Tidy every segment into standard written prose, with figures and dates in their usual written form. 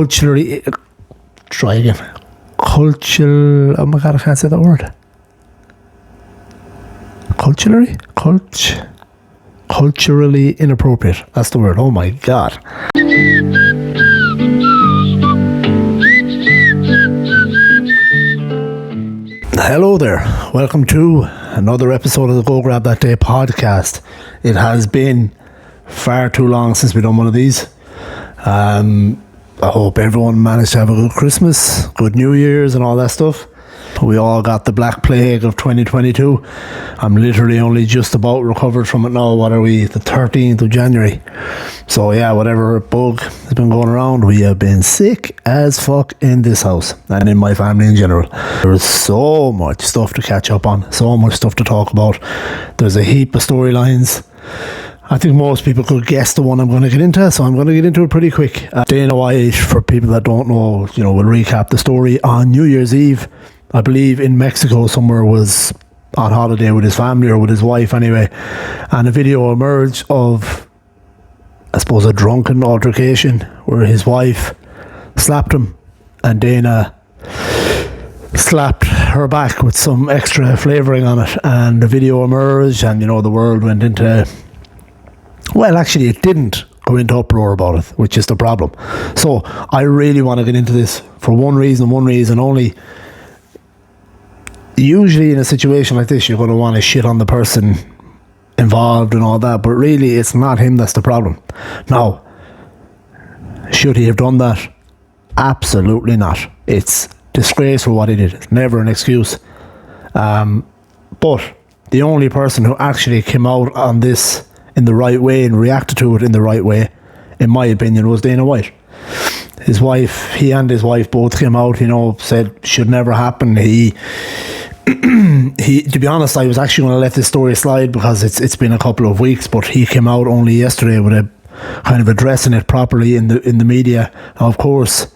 culturally, try again, oh my god, I can't say that word. Culturally inappropriate. That's the word. Oh my god. Hello there. Welcome to another episode of the Go Grab That Day podcast. It has been far too long since we've done one of these. I hope everyone managed to have a good Christmas, good New Year's and all that stuff. We all got the Black Plague of 2022. I'm literally only just about recovered from it now. What are we? The 13th of January. So yeah, whatever bug has been going around, we have been sick as fuck in this house and in my family in general. There's so much stuff to catch up on, so much stuff to talk about. There's a heap of storylines. I think most people could guess the one I'm going to get into, so I'm going to get into it pretty quick. Dana White, for people that don't know, we'll recap the story. On New Year's Eve, I believe in Mexico somewhere, was on holiday with his family or with his wife anyway, and a video emerged of, I suppose, a drunken altercation where his wife slapped him and Dana slapped her back with some extra flavouring on it, and the video emerged and the world went into, well, actually it didn't go into uproar about it, which is the problem. So I really want to get into this for one reason only. Usually in a situation like this, you're going to want to shit on the person involved and all that, but really it's not him that's the problem. Now, should he have done that? Absolutely not. It's disgraceful what he did. It's never an excuse. But the only person who actually came out on this in the right way and reacted to it in the right way, in my opinion, was Dana White. He and his wife both came out, said should never happen. He, to be honest, I was actually going to let this story slide because it's been a couple of weeks, but he came out only yesterday with a kind of addressing it properly in the media. Now, of course,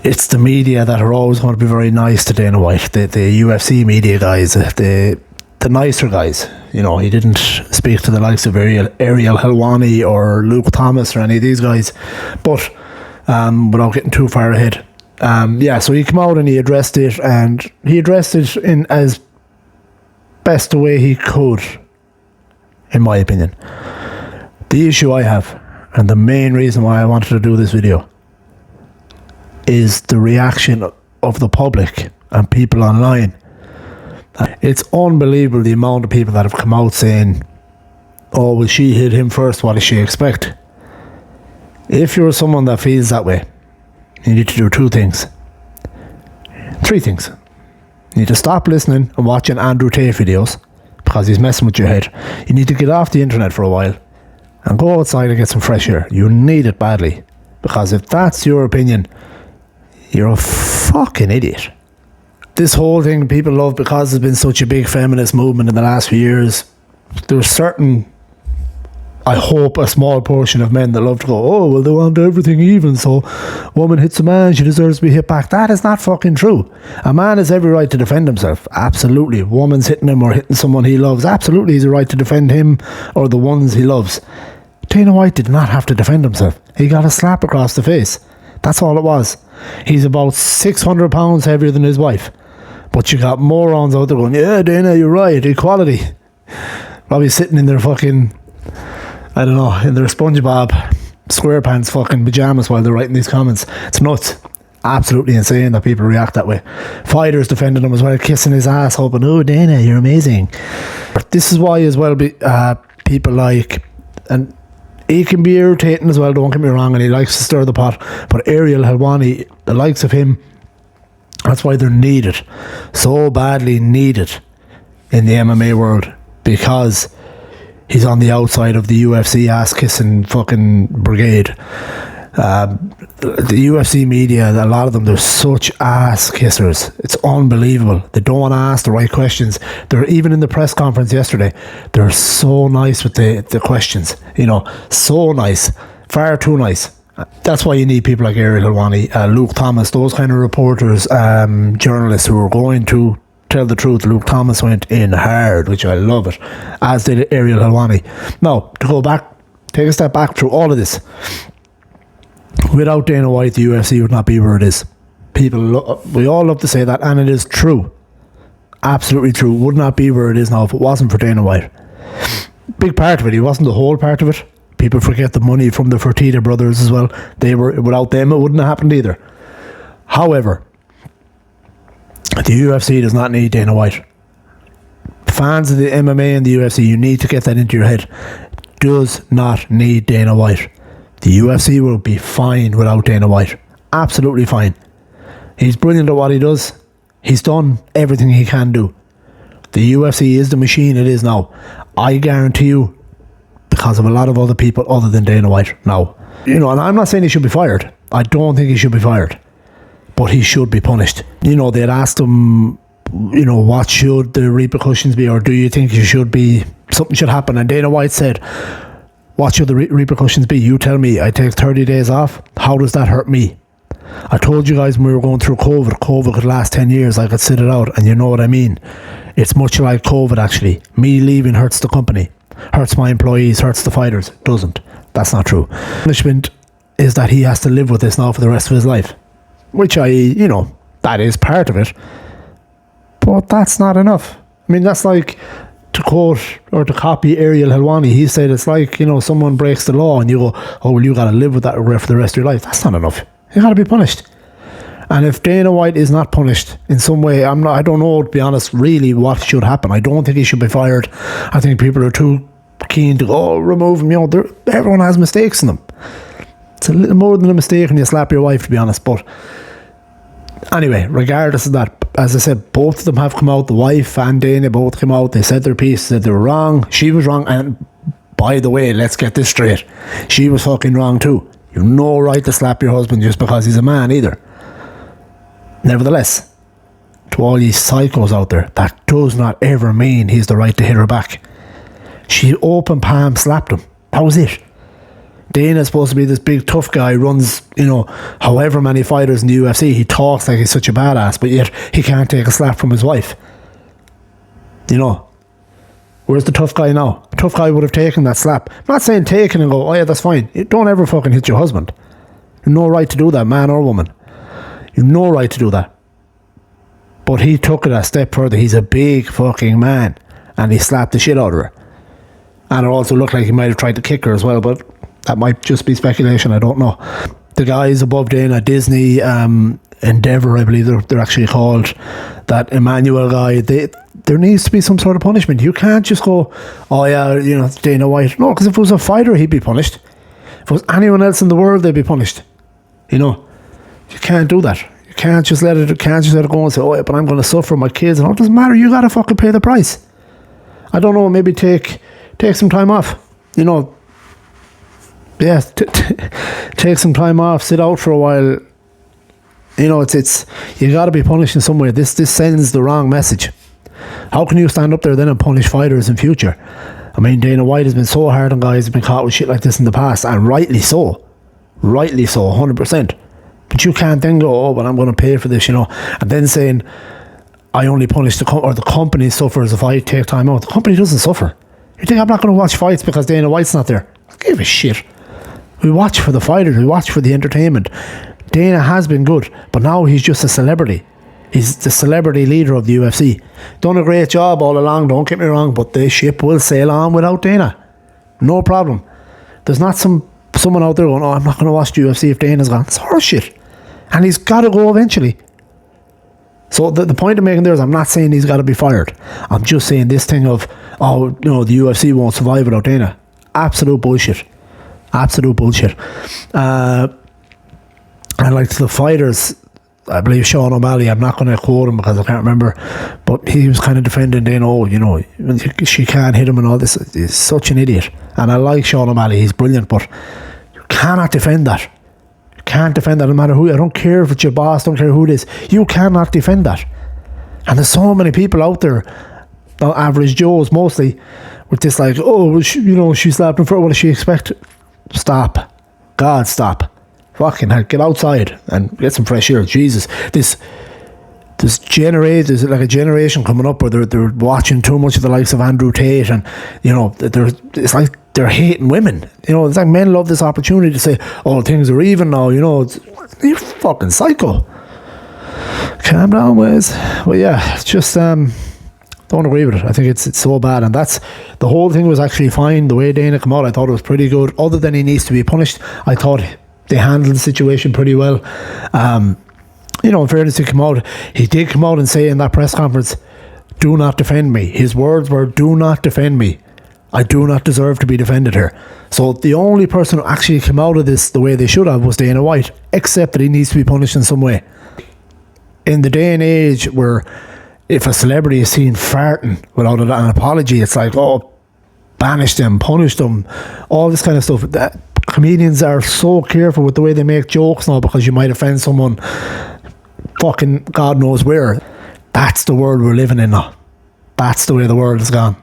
it's the media that are always going to be very nice to Dana White, the UFC media guys, the nicer guys. He didn't speak to the likes of Ariel Helwani or Luke Thomas or any of these guys, but without getting too far ahead. So he came out and he addressed it, and he addressed it in as best the way he could, in my opinion. The issue I have, and the main reason why I wanted to do this video, is the reaction of the public and people online. It's unbelievable the amount of people that have come out saying, oh, well, she hit him first, what does she expect? If you're someone that feels that way, you need to do three things. You need to stop listening and watching Andrew Tate videos because he's messing with your head. You need to get off the internet for a while and go outside and get some fresh air. You need it badly, because if that's your opinion, you're a fucking idiot. This whole thing people love because there's been such a big feminist movement in the last few years. There's certain, I hope, a small portion of men that love to go, oh, well, they want everything even, so woman hits a man, she deserves to be hit back. That is not fucking true. A man has every right to defend himself. Absolutely. Woman's hitting him or hitting someone he loves. Absolutely, he's a right to defend him or the ones he loves. Dana White did not have to defend himself. He got a slap across the face. That's all it was. He's about 600 pounds heavier than his wife. But you got morons out there going, yeah, Dana, you're right, equality. Probably sitting in their fucking, I don't know, in their SpongeBob SquarePants fucking pajamas while they're writing these comments. It's nuts. Absolutely insane that people react that way. Fighters defending him as well, kissing his ass, hoping, oh, Dana, you're amazing. This is why as well people like, and he can be irritating as well, don't get me wrong, and he likes to stir the pot, but Ariel Helwani, the likes of him, that's why they're needed, so badly needed in the MMA world, because he's on the outside of the UFC ass-kissing fucking brigade. The UFC media, a lot of them, they're such ass-kissers. It's unbelievable. They don't want to ask the right questions. They're, even in the press conference yesterday, they're so nice with the questions. So nice. Far too nice. That's why you need people like Ariel Helwani, Luke Thomas, those kind of reporters, journalists who are going to tell the truth. Luke Thomas went in hard, which I love it, as did Ariel Helwani. Now, to go back, take a step back through all of this. Without Dana White, the UFC would not be where it is. We all love to say that, and it is true. Absolutely true. Would not be where it is now if it wasn't for Dana White. Big part of it. He wasn't the whole part of it. People forget the money from the Fertitta brothers as well. Without them, it wouldn't have happened either. However, the UFC does not need Dana White. Fans of the MMA and the UFC, you need to get that into your head. Does not need Dana White. The UFC will be fine without Dana White. Absolutely fine. He's brilliant at what he does. He's done everything he can do. The UFC is the machine it is now. I guarantee you, because of a lot of other people other than Dana White now. And I'm not saying he should be fired. I don't think he should be fired. But he should be punished. They'd asked him, what should the repercussions be, or do you think something should happen? And Dana White said, what should the repercussions be? You tell me. I take 30 days off. How does that hurt me? I told you guys when we were going through COVID could last 10 years. I could sit it out, and you know what I mean. It's much like COVID, actually. Me leaving hurts the company, hurts my employees, hurts the fighters. Doesn't. That's not true. Punishment is that he has to live with this now for the rest of his life, which that is part of it. But that's not enough. I mean, that's like, to quote or to copy Ariel Helwani, he said it's like, someone breaks the law and you go, oh, well, you got to live with that regret for the rest of your life. That's not enough. You got to be punished. And if Dana White is not punished in some way, I don't know, to be honest, really what should happen. I don't think he should be fired. I think people are too keen to go, remove him. Everyone has mistakes in them. It's a little more than a mistake when you slap your wife, to be honest. But anyway, regardless of that, as I said, both of them have come out. The wife and Dana both came out. They said their piece, said they were wrong. She was wrong. And by the way, let's get this straight. She was fucking wrong too. You've no right to slap your husband just because he's a man either. Nevertheless, to all you psychos out there, that does not ever mean he's the right to hit her back. She open palm slapped him. That was it. Dana's supposed to be this big tough guy, runs, however many fighters in the UFC. He talks like he's such a badass, but yet he can't take a slap from his wife. Where's the tough guy now? A tough guy would have taken that slap. I'm not saying take it and go, oh yeah, that's fine. Don't ever fucking hit your husband. You've no right to do that, man or woman. You've no right to do that. But he took it a step further. He's a big fucking man. And he slapped the shit out of her. And it also looked like he might have tried to kick her as well, but that might just be speculation, I don't know. The guys above Dana, Disney, Endeavour, I believe they're actually called, that Emmanuel guy, there needs to be some sort of punishment. You can't just go, oh yeah, Dana White. No, because if it was a fighter, he'd be punished. If it was anyone else in the world, they'd be punished. You can't do that. You can't just let it go and say, oh yeah, but I'm going to suffer, my kids. And it doesn't matter, you got to fucking pay the price. I don't know, maybe take some time off. Yeah, take some time off, sit out for a while. It's you got to be punished in some way. This sends the wrong message. How can you stand up there then and punish fighters in future? I mean, Dana White has been so hard on guys who've been caught with shit like this in the past, and rightly so, 100%. But you can't then go, oh, but I'm going to pay for this, and then saying, I only punish the company suffers if I take time out. The company doesn't suffer. You think I'm not going to watch fights because Dana White's not there? I give a shit. We watch for the fighters, we watch for the entertainment. Dana has been good, but now he's just a celebrity. He's the celebrity leader of the UFC. Done a great job all along, don't get me wrong, but the ship will sail on without Dana. No problem. There's not someone out there going, oh, I'm not going to watch the UFC if Dana's gone. It's horseshit. And he's got to go eventually. So the point I'm making there is I'm not saying he's got to be fired. I'm just saying this thing of, the UFC won't survive without Dana. Absolute bullshit. Absolute bullshit. And like to the fighters, I believe Sean O'Malley, I'm not going to quote him because I can't remember, but he was kind of defending Dana, she can't hit him and all this. He's such an idiot. And I like Sean O'Malley, he's brilliant, but you cannot defend that. You can't defend that no matter who. I don't care if it's your boss, don't care who it is. You cannot defend that. And there's so many people out there, average Joes mostly, with this like, oh, she slapped him for what does she expect? Stop. God, stop. Fucking hell, get outside and get some fresh air. Jesus, there's like a generation coming up where they're watching too much of the likes of Andrew Tate, and it's like they're hating women. You know, it's like men love this opportunity to say, oh, things are even now, you know. You're fucking psycho. Calm down, Wes. But yeah, it's just, don't agree with it. I think it's so bad. And that's, the whole thing was actually fine. The way Dana came out, I thought it was pretty good. Other than he needs to be punished, I thought they handled the situation pretty well. You know, in fairness to come out, he did come out and say in that press conference, do not defend me. His words were, do not defend me. I do not deserve to be defended here. So the only person who actually came out of this the way they should have was Dana White, except that he needs to be punished in some way. In the day and age where if a celebrity is seen farting without an apology, it's like, oh, banish them, punish them, all this kind of stuff. That, comedians are so careful with the way they make jokes now because you might offend someone fucking God knows where. That's the world we're living in now. That's the way the world has gone.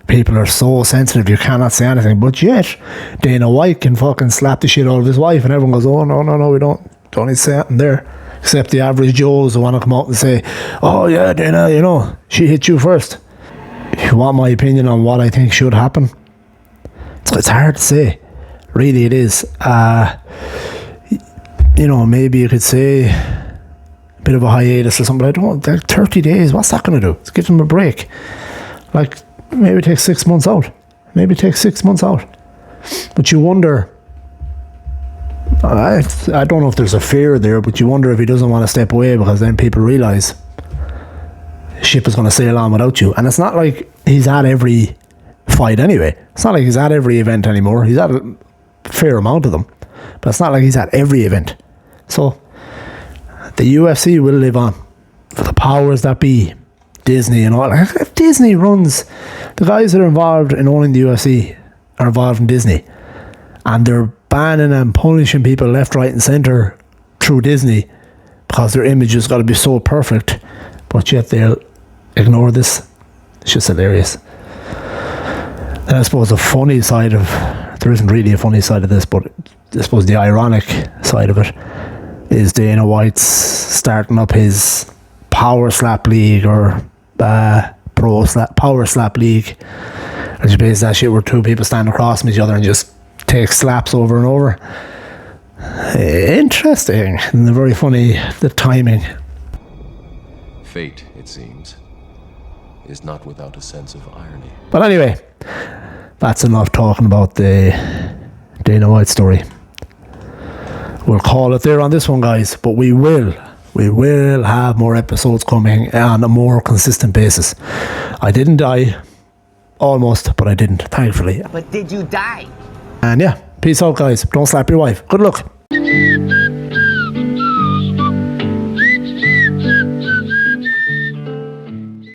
People are so sensitive, you cannot say anything. But yet, Dana White can fucking slap the shit out of his wife and everyone goes, oh, no, we don't need to say anything there. Except the average Joes who want to come out and say, oh yeah, Dana, you know, she hit you first. If you want my opinion on what I think should happen, it's hard to say. Really, it is. You know, maybe you could say a bit of a hiatus or something. But I don't. They're 30 days. What's that going to do? Let's give them a break. Like, maybe take 6 months out. But you wonder. I don't know if there's a fear there, but you wonder if he doesn't want to step away because then people realise ship is going to sail on without you. And it's not like he's at every fight anyway. It's not like he's at every event anymore. He's at a fair amount of them, but it's not like he's at every event. So the UFC will live on for the powers that be, Disney and all. If Disney runs, the guys that are involved in owning the UFC are involved in Disney, and they're banning and punishing people left, right and centre through Disney because their image has got to be so perfect, but yet they'll ignore this. It's just hilarious. And I suppose the funny side of, there isn't really a funny side of this, but I suppose the ironic side of it is Dana White's starting up his Power Slap League or Power Slap League, which is that shit where two people stand across from each other and just take slaps over and over. Interesting, and very funny, the timing. Fate, it seems, is not without a sense of irony. But anyway, that's enough talking about the Dana White story. We'll call it there on this one, guys, but we will have more episodes coming on a more consistent basis. I didn't die, almost, but I didn't, thankfully. But did you die? And yeah, peace out, guys. Don't slap your wife. Good luck.